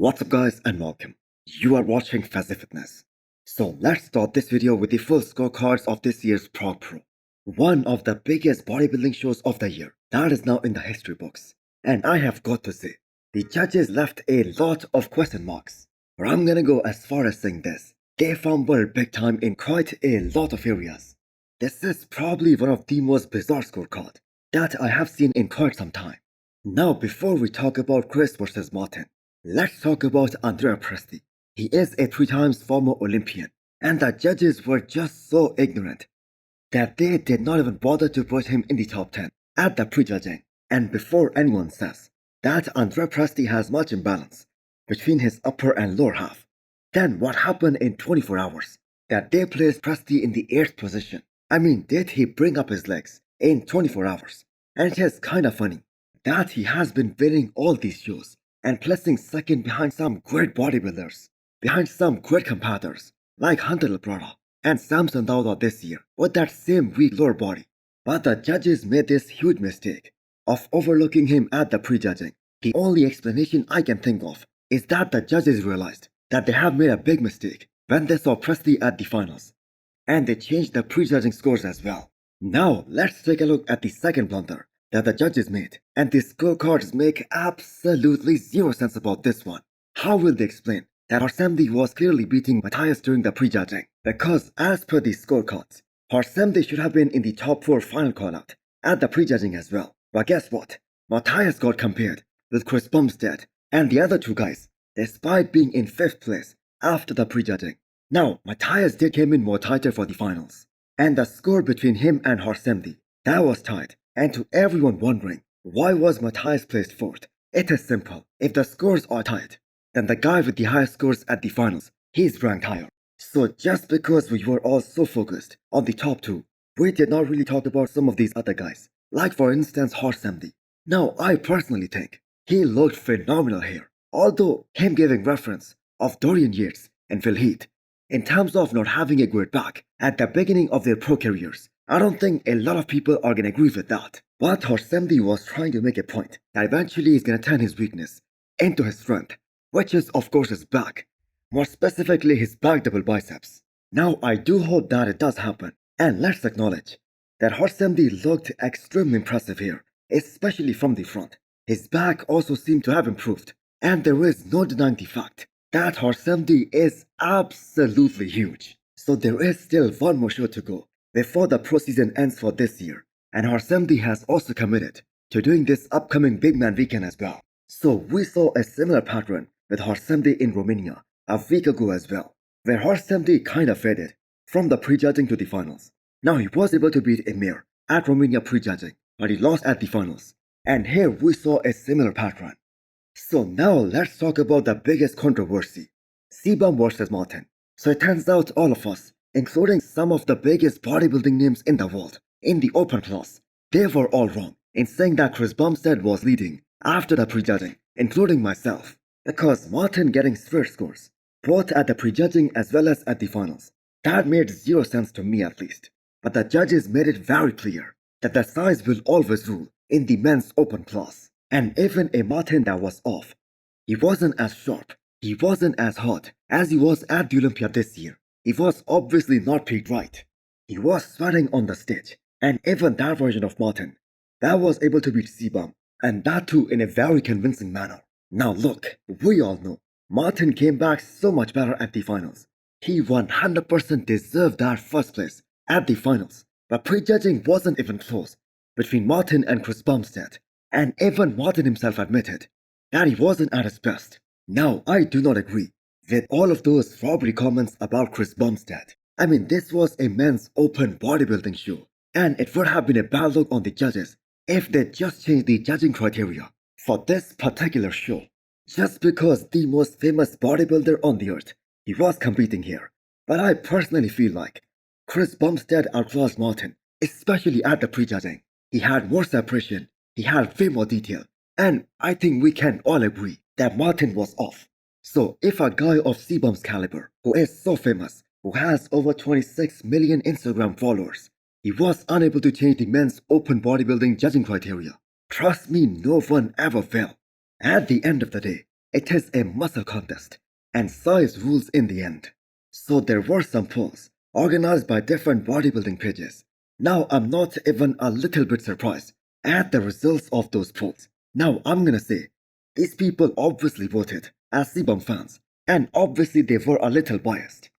What's up guys and welcome. You are watching Fazi Fitness. So let's start this video with the full scorecards of this year's Prague Pro. One of the biggest bodybuilding shows of the year that is now in the history books. And I have got to say, the judges left a lot of question marks. But I'm gonna go as far as saying this. They fumbled big time in quite a lot of areas. This is probably one of the most bizarre scorecards that I have seen in quite some time. Now before we talk about Chris versus Martin, let's talk about Andrea Presti. He is a 3 times former Olympian, and the judges were just so ignorant that they did not even bother to put him in the top 10 at the prejudging. And before anyone says that Andrea Presti has much imbalance between his upper and lower half, then what happened in 24 hours? That they placed Presti in the 8th position. I mean, did he bring up his legs in 24 hours? And it is kinda funny that he has been winning all these shows and placing second behind some great bodybuilders, behind some great competitors like Hunter Labrada and Samson Dauda this year with that same weak lower body. But the judges made this huge mistake of overlooking him at the prejudging. The only explanation I can think of is that the judges realized that they have made a big mistake when they saw Presti at the finals, and they changed the prejudging scores as well. Now let's take a look at the second blunder that the judges made, and the scorecards make absolutely zero sense about this one. How will they explain that Harsamdi was clearly beating Matthias during the prejudging? Because as per the scorecards, Harsamdi should have been in the top 4 final call-out at the prejudging as well. But guess what? Matthias got compared with Chris Bumstead and the other 2 guys, despite being in 5th place after the prejudging. Now, Matthias did came in more tighter for the finals, and the score between him and Harsamdi, that was tight. And to everyone wondering, why was Matthias placed 4th? It is simple. If the scores are tight, then the guy with the highest scores at the finals, he's ranked higher. So just because we were all so focused on the top 2, we did not really talk about some of these other guys. Like for instance Harsamdi. Now I personally think he looked phenomenal here. Although him giving reference of Dorian Yates and Heath in terms of not having a great back at the beginning of their pro careers, I don't think a lot of people are gonna agree with that. But Harsamdi was trying to make a point that eventually he's gonna turn his weakness into his strength, which is of course his back, more specifically his back double biceps. Now I do hope that it does happen, and let's acknowledge that Harsamdi looked extremely impressive here, especially from the front. His back also seemed to have improved, and there is no denying the fact that Harsamdi is absolutely huge. So there is still one more show to go before the pro season ends for this year, and Harsamdi has also committed to doing this upcoming Big Man weekend as well. So we saw a similar pattern with Harsamdi in Romania a week ago as well, where Harsamdi kinda faded from the prejudging to the finals. Now he was able to beat Emir at Romania prejudging, but he lost at the finals, and here we saw a similar pattern. So now let's talk about the biggest controversy, Cbum versus Martin. So it turns out all of us, including some of the biggest bodybuilding names in the world, in the open class, they were all wrong in saying that Chris Bumstead was leading after the prejudging, including myself, because Martin getting straight scores, both at the prejudging as well as at the finals, that made zero sense to me at least. But the judges made it very clear that the size will always rule in the men's open class, and even a Martin that was off, he wasn't as sharp, he wasn't as hot as he was at the Olympia this year. He was obviously not peaked right. He was sweating on the stage, and even that version of Martin that was able to beat Cbum, and that too in a very convincing manner. Now look, we all know Martin came back so much better at the finals. He 100% deserved that first place at the finals, but prejudging wasn't even close between Martin and Chris Bumstead, and even Martin himself admitted that he wasn't at his best. Now I do not agree with all of those robbery comments about Chris Bumstead. I mean, this was a men's open bodybuilding show, and it would have been a bad look on the judges if they just changed the judging criteria for this particular show. Just because the most famous bodybuilder on the earth, he was competing here. But I personally feel like Chris Bumstead outclassed Martin, especially at the prejudging. He had more separation, he had way more detail, and I think we can all agree that Martin was off. So if a guy of Cbum's caliber, who is so famous, who has over 26 million Instagram followers, he was unable to change the men's open bodybuilding judging criteria, trust me, no one ever will. At the end of the day, it is a muscle contest, and size rules in the end. So there were some polls organized by different bodybuilding pages. Now I'm not even a little bit surprised at the results of those polls. Now I'm gonna say, these people obviously voted as Cbum fans, and obviously they were a little biased.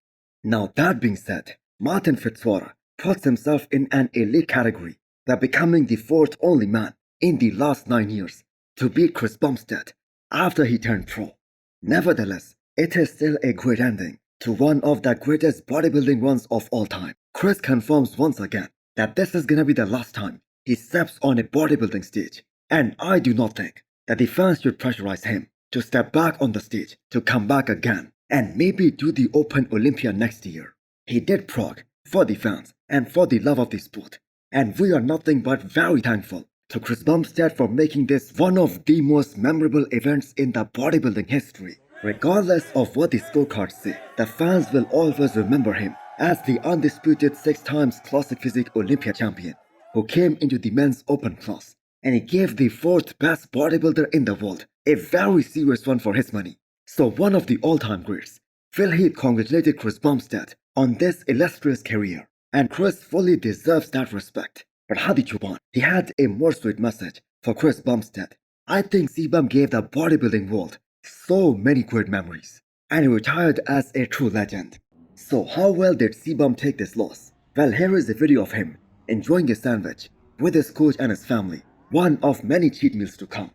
Now that being said, Martin Fitzwater puts himself in an elite category by becoming the fourth only man in the last 9 years to beat Chris Bumstead after he turned pro. Nevertheless, it is still a great ending to one of the greatest bodybuilding runs of all time. Chris confirms once again that this is gonna be the last time he steps on a bodybuilding stage, and I do not think that the fans should pressurize him to step back on the stage to come back again and maybe do the Open Olympia next year. He did Prague for the fans and for the love of the sport, and we are nothing but very thankful to Chris Bumstead for making this one of the most memorable events in the bodybuilding history. Regardless of what the scorecards say, the fans will always remember him as the undisputed 6 times Classic Physique Olympia champion who came into the men's open class, and he gave the 4th best bodybuilder in the world a very serious run for his money. So one of the all-time greats, Phil Heath, congratulated Chris Bumstead on this illustrious career, and Chris fully deserves that respect. But Hadi Chuban, he had a more sweet message for Chris Bumstead. I think Cbum gave the bodybuilding world so many great memories, and he retired as a true legend. So how well did Cbum take this loss? Well, here is a video of him enjoying a sandwich with his coach and his family, one of many cheat meals to come.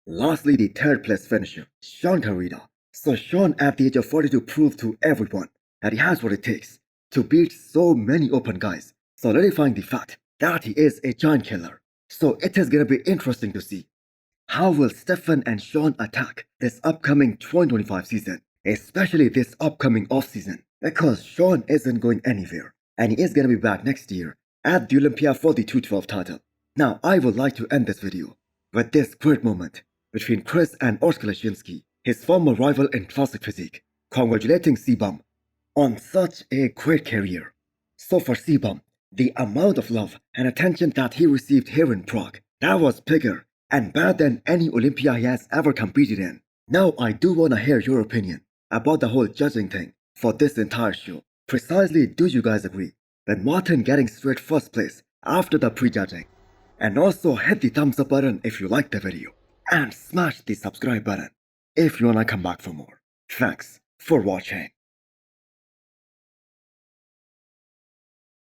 Lastly, the 3rd place finisher, Sean Carida. So Sean at the age of 42 proved to everyone that he has what it takes to beat so many open guys, solidifying the fact that he is a giant killer. So it is gonna be interesting to see how will Stefan and Sean attack this upcoming 2025 season, especially this upcoming off-season, because Sean isn't going anywhere and he is gonna be back next year at the Olympia for the 212 title. Now I would like to end this video with this great moment between Chris and Oskar Leschinski, his former rival in Classic Physique, congratulating Cbum on such a great career. So for Cbum, the amount of love and attention that he received here in Prague, that was bigger and better than any Olympia he has ever competed in. Now I do wanna hear your opinion about the whole judging thing for this entire show. Precisely, do you guys agree with Martin getting straight first place after the prejudging? And also hit the thumbs up button if you liked the video, and smash the subscribe button if you wanna come back for more. Thanks for watching.